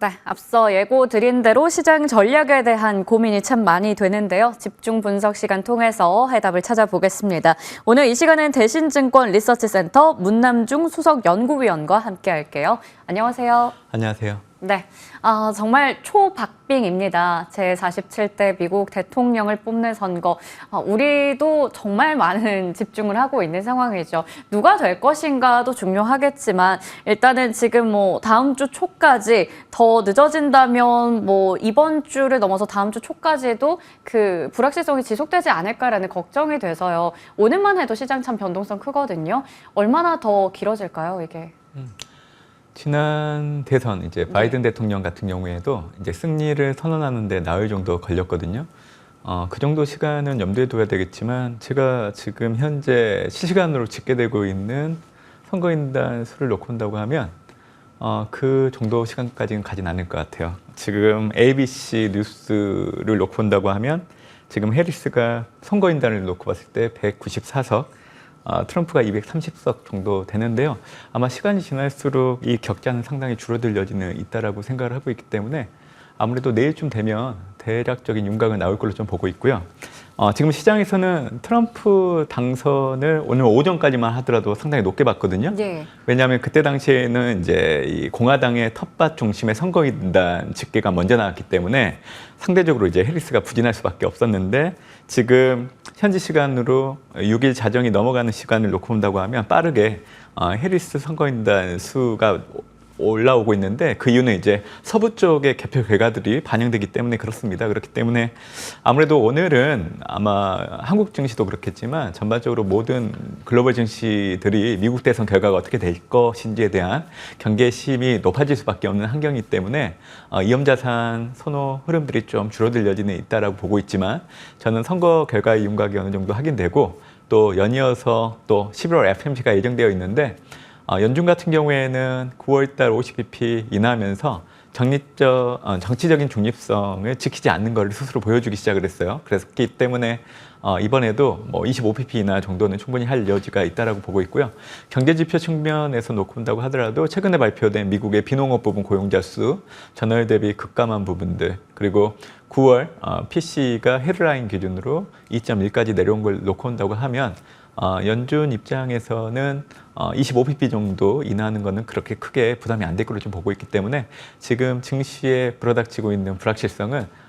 네, 앞서 예고 드린 대로 시장 전략에 대한 고민이 참 많이 되는데요. 집중 분석 시간 통해서 해답을 찾아보겠습니다. 오늘 이 시간은 대신증권 리서치센터 문남중 수석 연구위원과 함께 할게요. 안녕하세요. 안녕하세요. 네, 정말 초박빙입니다. 제47대 미국 대통령을 뽑는 선거. 우리도 정말 많은 집중을 하고 있는 상황이죠. 누가 될 것인가도 중요하겠지만 일단은 지금 다음 주 초까지 더 늦어진다면 이번 주를 넘어서 다음 주 초까지도 그 불확실성이 지속되지 않을까라는 걱정이 돼서요. 오늘만 해도 시장 참 변동성 크거든요. 얼마나 더 길어질까요, 이게? 지난 대선 이제 바이든 대통령 같은 경우에도 이제 승리를 선언하는데 나흘 정도 걸렸거든요. 그 정도 시간은 염두에 둬야 되겠지만 제가 지금 현재 실시간으로 집계되고 있는 선거인단 수를 놓고 온다고 하면 그 정도 시간까지는 가진 않을 것 같아요. 지금 ABC 뉴스를 놓고 온다고 하면 지금 해리스가 선거인단을 놓고 봤을 때 194석, 트럼프가 230석 정도 되는데요. 아마 시간이 지날수록 이 격차는 상당히 줄어들 여지는 있다라고 생각을 하고 있기 때문에 아무래도 내일쯤 되면 대략적인 윤곽은 나올 걸로 좀 보고 있고요. 지금 시장에서는 트럼프 당선을 오늘 오전까지만 하더라도 상당히 높게 봤거든요. 네. 왜냐하면 그때 당시에는 이제 이 공화당의 텃밭 중심의 선거인단 집계가 먼저 나왔기 때문에 상대적으로 이제 해리스가 부진할 수밖에 없었는데 지금 현지 시간으로 6일 자정이 넘어가는 시간을 놓고 본다고 하면 빠르게 해리스 선거인단 수가 올라오고 있는데 그 이유는 이제 서부 쪽의 개표 결과들이 반영되기 때문에 그렇습니다. 그렇기 때문에 아무래도 오늘은 아마 한국 증시도 그렇겠지만 전반적으로 모든 글로벌 증시들이 미국 대선 결과가 어떻게 될 것인지에 대한 경계심이 높아질 수밖에 없는 환경이기 때문에 위험자산 선호 흐름들이 좀 줄어들 여지는 있다라고 보고 있지만 저는 선거 결과의 윤곽이 어느 정도 확인되고 또 연이어서 또 11월 FOMC가 예정되어 있는데 연준 같은 경우에는 9월달 50bp 인하하면서 정치적인 중립성을 지키지 않는 것을 스스로 보여주기 시작을 했어요. 그렇기 때문에 이번에도 25bp 인하 정도는 충분히 할 여지가 있다라고 보고 있고요. 경제지표 측면에서 놓고 본다고 하더라도 최근에 발표된 미국의 비농업 부분 고용자 수, 전월 대비 급감한 부분들, 그리고 9월 PC가 헤드라인 기준으로 2.1까지 내려온 걸 놓고 본다고 하면 연준 입장에서는 25bp 정도 인하하는 것은 그렇게 크게 부담이 안 될 걸로 좀 보고 있기 때문에 지금 증시에 불어닥치고 있는 불확실성은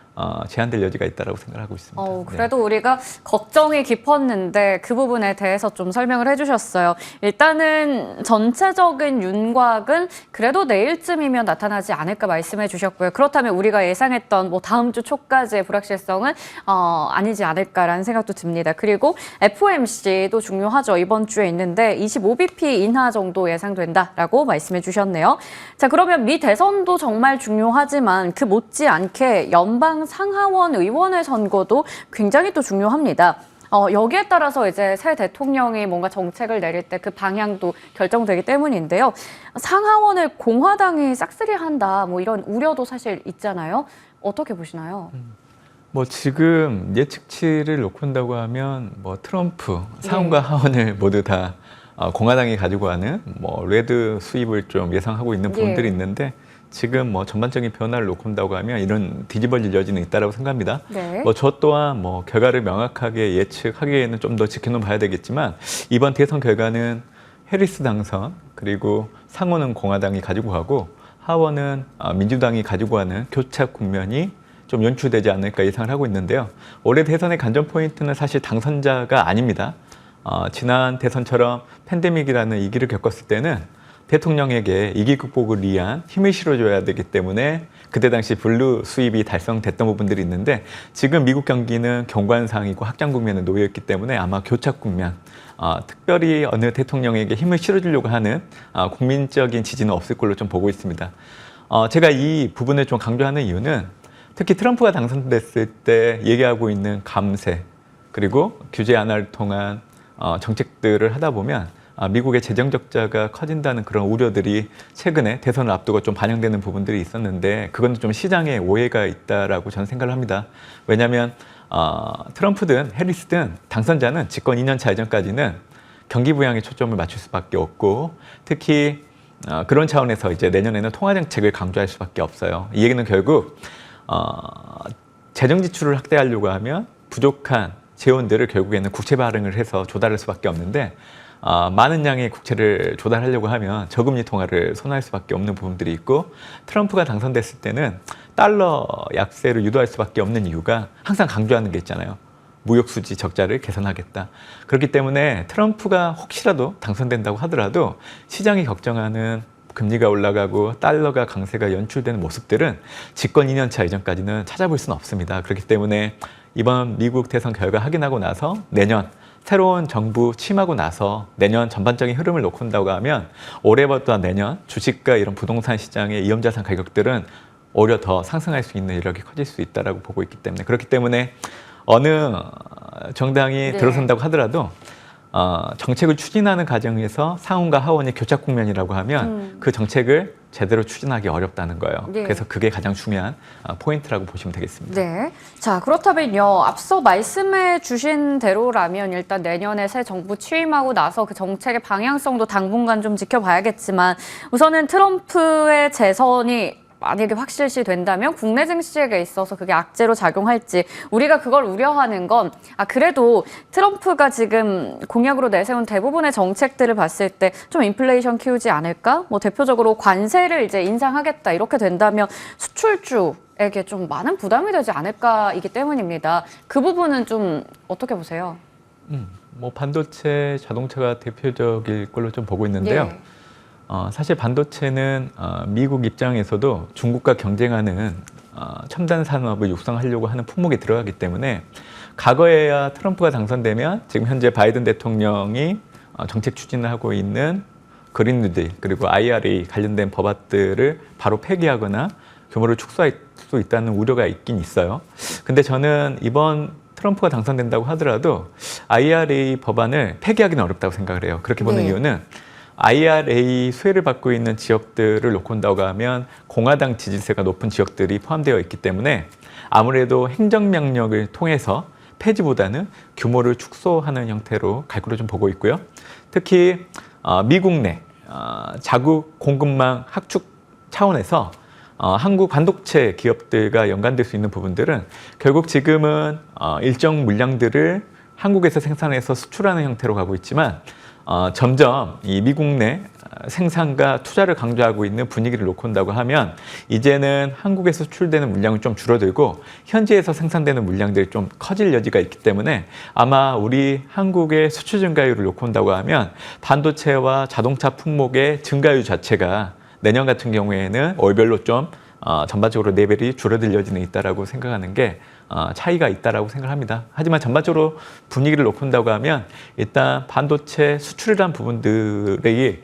제한될 여지가 있다고 생각하고 있습니다. 그래도 우리가 걱정이 깊었는데 그 부분에 대해서 좀 설명을 해주셨어요. 일단은 전체적인 윤곽은 그래도 내일쯤이면 나타나지 않을까 말씀해 주셨고요. 그렇다면 우리가 예상했던 다음 주 초까지의 불확실성은 아니지 않을까라는 생각도 듭니다. 그리고 FOMC도 중요하죠. 이번 주에 있는데 25bp 인하 정도 예상된다라고 말씀해 주셨네요. 자, 그러면 미 대선도 정말 중요하지만 그 못지않게 연방 상하원 의원의 선거도 굉장히 또 중요합니다. 여기에 따라서 이제 새 대통령이 뭔가 정책을 내릴 때 그 방향도 결정되기 때문인데요. 상하원을 공화당이 싹쓸이한다, 이런 우려도 사실 있잖아요. 어떻게 보시나요? 지금 예측치를 놓고 본다고 하면 트럼프 상원과 하원을 모두 다 공화당이 가지고 가는 레드 수입을 좀 예상하고 있는 부분들이 있는데 지금 전반적인 변화를 놓고 본다고 하면 이런 뒤집어질 여지는 있다고 생각합니다. 네. 저 또한 결과를 명확하게 예측하기에는 좀 더 지켜는 봐야 되겠지만 이번 대선 결과는 해리스 당선 그리고 상원은 공화당이 가지고 가고 하원은 민주당이 가지고 가는 교착 국면이 좀 연출되지 않을까 예상을 하고 있는데요. 올해 대선의 관전 포인트는 사실 당선자가 아닙니다. 지난 대선처럼 팬데믹이라는 위기를 겪었을 때는 대통령에게 위기 극복을 위한 힘을 실어줘야 되기 때문에 그때 당시 블루 수입이 달성됐던 부분들이 있는데 지금 미국 경기는 경관상이고 확장 국면에 놓여 있기 때문에 아마 교착 국면, 특별히 어느 대통령에게 힘을 실어주려고 하는 국민적인 지지는 없을 걸로 좀 보고 있습니다. 제가 이 부분을 좀 강조하는 이유는 특히 트럼프가 당선됐을 때 얘기하고 있는 감세 그리고 규제 완화를 통한 정책들을 하다 보면 미국의 재정 적자가 커진다는 그런 우려들이 최근에 대선을 앞두고 좀 반영되는 부분들이 있었는데 그건 좀 시장에 오해가 있다라고 저는 생각을 합니다. 왜냐하면 트럼프든 해리스든 당선자는 집권 2년 차 이전까지는 경기 부양에 초점을 맞출 수밖에 없고 특히 그런 차원에서 이제 내년에는 통화 정책을 강조할 수밖에 없어요. 이 얘기는 결국 재정 지출을 확대하려고 하면 부족한 재원들을 결국에는 국채 발행을 해서 조달할 수밖에 없는데 많은 양의 국채를 조달하려고 하면 저금리 통화를 선호할 수밖에 없는 부분들이 있고 트럼프가 당선됐을 때는 달러 약세를 유도할 수밖에 없는 이유가 항상 강조하는 게 있잖아요. 무역수지 적자를 개선하겠다. 그렇기 때문에 트럼프가 혹시라도 당선된다고 하더라도 시장이 걱정하는 금리가 올라가고 달러가 강세가 연출되는 모습들은 집권 2년차 이전까지는 찾아볼 수는 없습니다. 그렇기 때문에 이번 미국 대선 결과 확인하고 나서 내년 새로운 정부 취임하고 나서 내년 전반적인 흐름을 놓고 본다고 하면 올해부터 내년 주식과 이런 부동산 시장의 위험자산 가격들은 오히려 더 상승할 수 있는 이력이 커질 수 있다고 보고 있기 때문에 그렇기 때문에 어느 정당이 들어선다고 하더라도 정책을 추진하는 과정에서 상원과 하원이 교착 국면이라고 하면 그 정책을 제대로 추진하기 어렵다는 거예요. 네. 그래서 그게 가장 중요한 포인트라고 보시면 되겠습니다. 네. 자, 그렇다면요. 앞서 말씀해 주신 대로라면 일단 내년에 새 정부 취임하고 나서 그 정책의 방향성도 당분간 좀 지켜봐야겠지만 우선은 트럼프의 재선이 만약에 확실시 된다면 국내 증시에 있어서 그게 악재로 작용할지 우리가 그걸 우려하는 건 그래도 트럼프가 지금 공약으로 내세운 대부분의 정책들을 봤을 때 좀 인플레이션 키우지 않을까? 뭐 대표적으로 관세를 이제 인상하겠다 이렇게 된다면 수출주에게 좀 많은 부담이 되지 않을까이기 때문입니다. 그 부분은 좀 어떻게 보세요? 뭐 반도체, 자동차가 대표적일 걸로 좀 보고 있는데요. 예. 사실 반도체는 미국 입장에서도 중국과 경쟁하는 첨단 산업을 육성하려고 하는 품목에 들어가기 때문에 과거에야 트럼프가 당선되면 지금 현재 바이든 대통령이 정책 추진을 하고 있는 그린 뉴딜 그리고 IRA 관련된 법안들을 바로 폐기하거나 규모를 축소할 수 있다는 우려가 있긴 있어요. 근데 저는 이번 트럼프가 당선된다고 하더라도 IRA 법안을 폐기하기는 어렵다고 생각을 해요. 그렇게 보는 이유는 IRA 수혜를 받고 있는 지역들을 놓고 본다고 하면 공화당 지지세가 높은 지역들이 포함되어 있기 때문에 아무래도 행정명령을 통해서 폐지보다는 규모를 축소하는 형태로 갈 거로 좀 보고 있고요. 특히 미국 내 자국 공급망 확축 차원에서 한국 반도체 기업들과 연관될 수 있는 부분들은 결국 지금은 일정 물량들을 한국에서 생산해서 수출하는 형태로 가고 있지만 점점 이 미국 내 생산과 투자를 강조하고 있는 분위기를 놓고 온다고 하면 이제는 한국에서 수출되는 물량은 좀 줄어들고 현지에서 생산되는 물량들이 좀 커질 여지가 있기 때문에 아마 우리 한국의 수출 증가율을 놓고 온다고 하면 반도체와 자동차 품목의 증가율 자체가 내년 같은 경우에는 월별로 좀 전반적으로 레벨이 줄어들 여지는 있다라고 생각하는 게 차이가 있다라고 생각합니다. 하지만 전반적으로 분위기를 놓고 본다고 하면 일단 반도체 수출이란 부분들이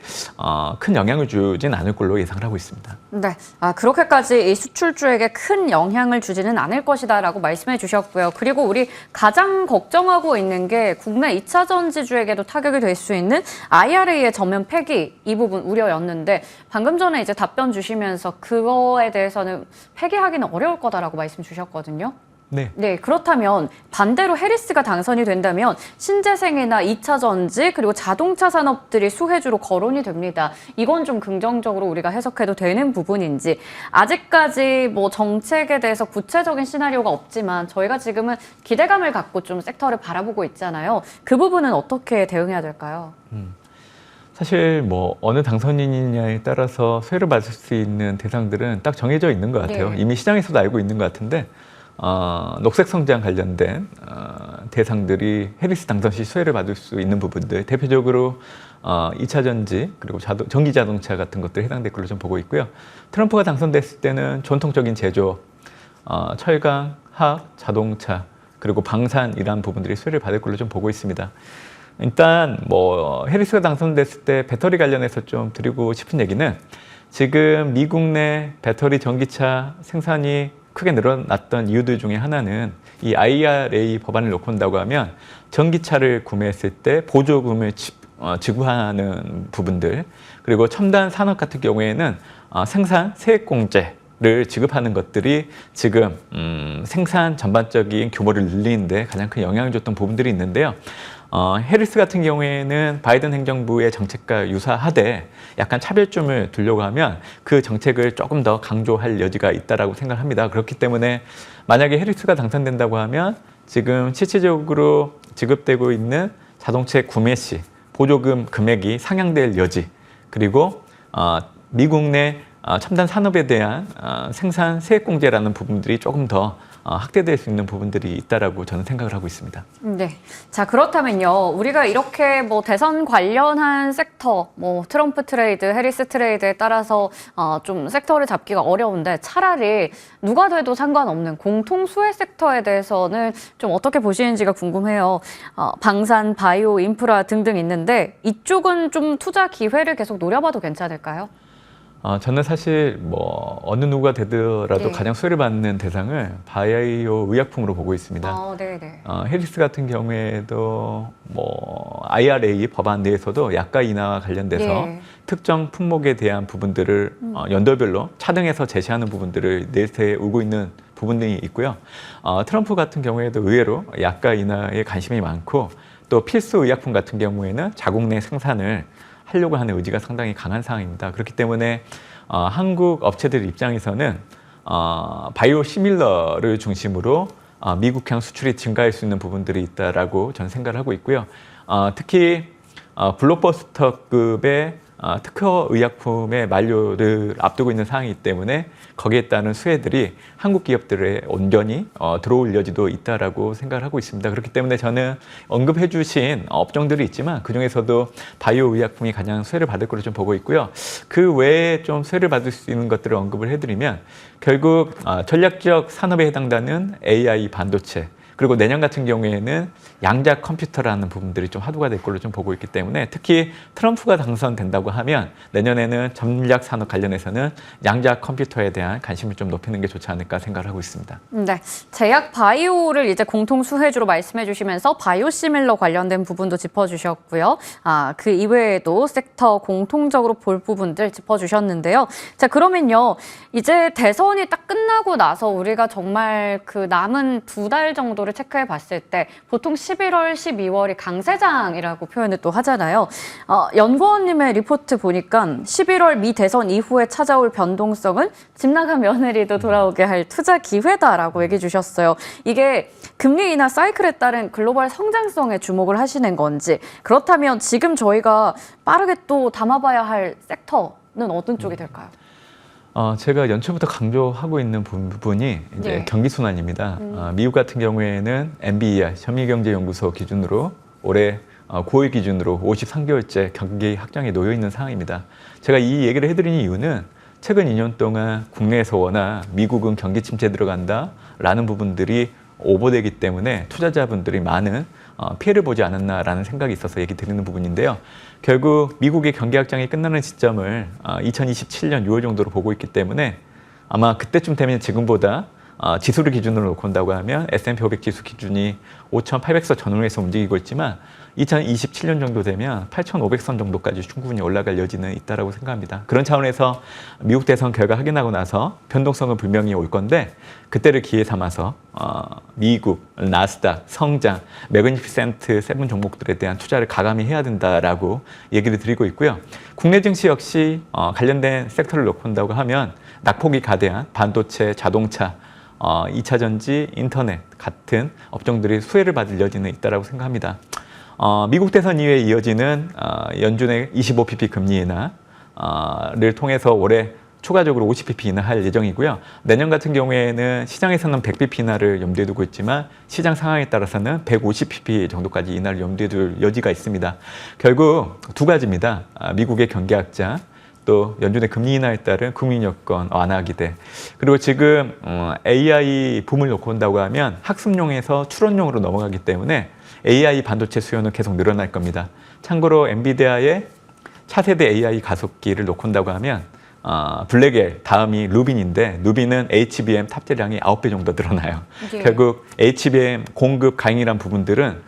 큰 영향을 주진 않을 걸로 예상을 하고 있습니다. 네, 그렇게까지 이 수출주에게 큰 영향을 주지는 않을 것이다라고 말씀해 주셨고요. 그리고 우리 가장 걱정하고 있는 게 국내 2차 전지주에게도 타격이 될 수 있는 IRA의 전면 폐기 이 부분 우려였는데 방금 전에 이제 답변 주시면서 그거에 대해서는 폐기하기는 어려울 거다라고 말씀 주셨거든요. 네, 그렇다면 반대로 해리스가 당선이 된다면 신재생이나 2차 전지 그리고 자동차 산업들이 수혜주로 거론이 됩니다. 이건 좀 긍정적으로 우리가 해석해도 되는 부분인지 아직까지 뭐 정책에 대해서 구체적인 시나리오가 없지만 저희가 지금은 기대감을 갖고 좀 섹터를 바라보고 있잖아요. 그 부분은 어떻게 대응해야 될까요? 사실 뭐 어느 당선인이냐에 따라서 수혜를 받을 수 있는 대상들은 딱 정해져 있는 것 같아요. 이미 시장에서도 알고 있는 것 같은데 녹색 성장 관련된 대상들이 해리스 당선 시 수혜를 받을 수 있는 부분들 대표적으로 2차 전지 그리고 전기 자동차 같은 것들이 해당될 걸로 좀 보고 있고요. 트럼프가 당선됐을 때는 전통적인 제조, 철강, 화학, 자동차 그리고 방산 이런 부분들이 수혜를 받을 걸로 좀 보고 있습니다. 일단 뭐 해리스가 당선됐을 때 배터리 관련해서 좀 드리고 싶은 얘기는 지금 미국 내 배터리 전기차 생산이 크게 늘어났던 이유들 중에 하나는 이 IRA 법안을 놓고 온다고 하면 전기차를 구매했을 때 보조금을 지급하는 부분들 그리고 첨단 산업 같은 경우에는 생산 세액공제를 지급하는 것들이 지금 생산 전반적인 규모를 늘리는데 가장 큰 영향을 줬던 부분들이 있는데요. 해리스 같은 경우에는 바이든 행정부의 정책과 유사하되 약간 차별점을 두려고 하면 그 정책을 조금 더 강조할 여지가 있다라고 생각합니다. 그렇기 때문에 만약에 해리스가 당선된다고 하면 지금 실질적으로 지급되고 있는 자동차 구매 시 보조금 금액이 상향될 여지, 그리고 미국 내 첨단 산업에 대한 생산 세액공제라는 부분들이 조금 더 확대될 수 있는 부분들이 있다라고 저는 생각을 하고 있습니다. 네. 자, 그렇다면요. 우리가 이렇게 뭐 대선 관련한 섹터, 뭐 트럼프 트레이드, 해리스 트레이드에 따라서 좀 섹터를 잡기가 어려운데 차라리 누가 돼도 상관없는 공통 수혜 섹터에 대해서는 좀 어떻게 보시는지가 궁금해요. 방산, 바이오, 인프라 등등 있는데 이쪽은 좀 투자 기회를 계속 노려봐도 괜찮을까요? 저는 사실 뭐 어느 누가 되더라도 네. 가장 수혜를 받는 대상을 바이오 의약품으로 보고 있습니다. 네네. 해리스 같은 경우에도 뭐 IRA 법안 내에서도 약가 인하와 관련돼서 네. 특정 품목에 대한 부분들을 연도별로 차등해서 제시하는 부분들을 내세우고 있는 부분들이 있고요. 트럼프 같은 경우에도 의외로 약가 인하에 관심이 많고 또 필수 의약품 같은 경우에는 자국 내 생산을 하려고 하는 의지가 상당히 강한 상황입니다. 그렇기 때문에 한국 업체들 입장에서는 바이오 시밀러를 중심으로 미국향 수출이 증가할 수 있는 부분들이 있다라고 저는 생각을 하고 있고요. 특히 블록버스터급의 특허 의약품의 만료를 앞두고 있는 상황이기 때문에 거기에 따른 수혜들이 한국 기업들에 온전히 들어올 여지도 있다라고 생각을 하고 있습니다. 그렇기 때문에 저는 언급해 주신 업종들이 있지만 그중에서도 바이오 의약품이 가장 수혜를 받을 것으로 좀 보고 있고요. 그 외에 좀 수혜를 받을 수 있는 것들을 언급을 해드리면 결국 전략적 산업에 해당되는 AI 반도체, 그리고 내년 같은 경우에는 양자 컴퓨터라는 부분들이 좀 화두가 될 걸로 좀 보고 있기 때문에 특히 트럼프가 당선된다고 하면 내년에는 전략 산업 관련해서는 양자 컴퓨터에 대한 관심을 좀 높이는 게 좋지 않을까 생각을 하고 있습니다. 네, 제약 바이오를 이제 공통 수혜주로 말씀해 주시면서 바이오시밀러 관련된 부분도 짚어주셨고요. 그 이외에도 섹터 공통적으로 볼 부분들 짚어주셨는데요. 자, 그러면요, 이제 대선이 딱 끝나고 나서 우리가 정말 그 남은 2달 정도를 체크해 봤을 때 보통 11월, 12월이 강세장이라고 표현을 또 하잖아요. 연구원님의 리포트 보니까 11월 미 대선 이후에 찾아올 변동성은 집 나간 며느리도 돌아오게 할 투자 기회다라고 얘기해 주셨어요. 이게 금리 인하 사이클에 따른 글로벌 성장성에 주목을 하시는 건지, 그렇다면 지금 저희가 빠르게 또 담아봐야 할 섹터는 어떤 쪽이 될까요? 제가 연초부터 강조하고 있는 부분이 이제 네. 경기 순환입니다. 미국 같은 경우에는 NBER 현미경제연구소 기준으로 올해 9월 기준으로 53개월째 경기 확장에 놓여 있는 상황입니다. 제가 이 얘기를 해드리는 이유는 최근 2년 동안 국내에서 워낙 미국은 경기 침체에 들어간다라는 부분들이 오버되기 때문에 투자자분들이 많은 피해를 보지 않았나라는 생각이 있어서 얘기 드리는 부분인데요. 결국 미국의 경기 확장이 끝나는 시점을 2027년 6월 정도로 보고 있기 때문에 아마 그때쯤 되면 지금보다 지수를 기준으로 놓고 온다고 하면 S&P 500 지수 기준이 5,800선 전후에서 움직이고 있지만 2027년 정도 되면 8,500선 정도까지 충분히 올라갈 여지는 있다라고 생각합니다. 그런 차원에서 미국 대선 결과 확인하고 나서 변동성은 분명히 올 건데 그때를 기회 삼아서 미국, 나스닥, 성장, 매그니피센트 7 종목들에 대한 투자를 가감히 해야 된다라고 얘기를 드리고 있고요. 국내 증시 역시 관련된 섹터를 놓고 온다고 하면 낙폭이 가대한 반도체, 자동차, 2차 전지, 인터넷 같은 업종들이 수혜를 받을 여지는 있다라고 생각합니다. 미국 대선 이후에 이어지는 연준의 25pp 금리 인하를 통해서 올해 추가적으로 50pp 인하할 예정이고요. 내년 같은 경우에는 시장에서는 100pp 인하를 염두에 두고 있지만 시장 상황에 따라서는 150pp 정도까지 인하를 염두에 둘 여지가 있습니다. 결국 두 가지입니다. 미국의 경기 확장, 또 연준의 금리 인하에 따른 국민 여건 완화 기대, 그리고 지금 AI 붐을 놓고 온다고 하면 학습용에서 추론용으로 넘어가기 때문에 AI 반도체 수요는 계속 늘어날 겁니다. 참고로 엔비디아의 차세대 AI 가속기를 놓고 온다고 하면 블랙엘 다음이 루빈인데 루빈은 HBM 탑재량이 9배 정도 늘어나요. 예. 결국 HBM 공급 강이란 부분들은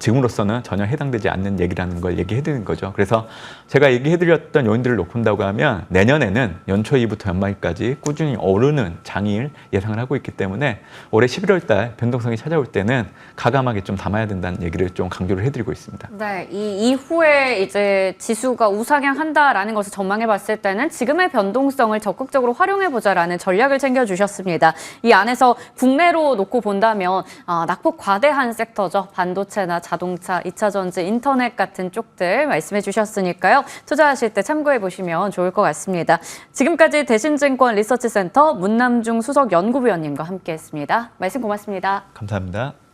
지금으로서는 전혀 해당되지 않는 얘기라는 걸 얘기해드린 거죠. 그래서 제가 얘기해드렸던 요인들을 놓고 본다고 하면 내년에는 연초 이후부터 연말까지 꾸준히 오르는 장일 예상을 하고 있기 때문에 올해 11월 달 변동성이 찾아올 때는 가감하게 좀 담아야 된다는 얘기를 좀 강조를 해드리고 있습니다. 네, 이 이후에 이제 지수가 우상향한다라는 것을 전망해 봤을 때는 지금의 변동성을 적극적으로 활용해 보자라는 전략을 챙겨 주셨습니다. 이 안에서 국내로 놓고 본다면 낙폭 과대한 섹터죠. 반도체나 자동차, 2차 전지, 인터넷 같은 쪽들 말씀해 주셨으니까요. 투자하실 때 참고해 보시면 좋을 것 같습니다. 지금까지 대신증권 리서치센터 문남중 수석 연구위원님과 함께했습니다. 말씀 고맙습니다. 감사합니다.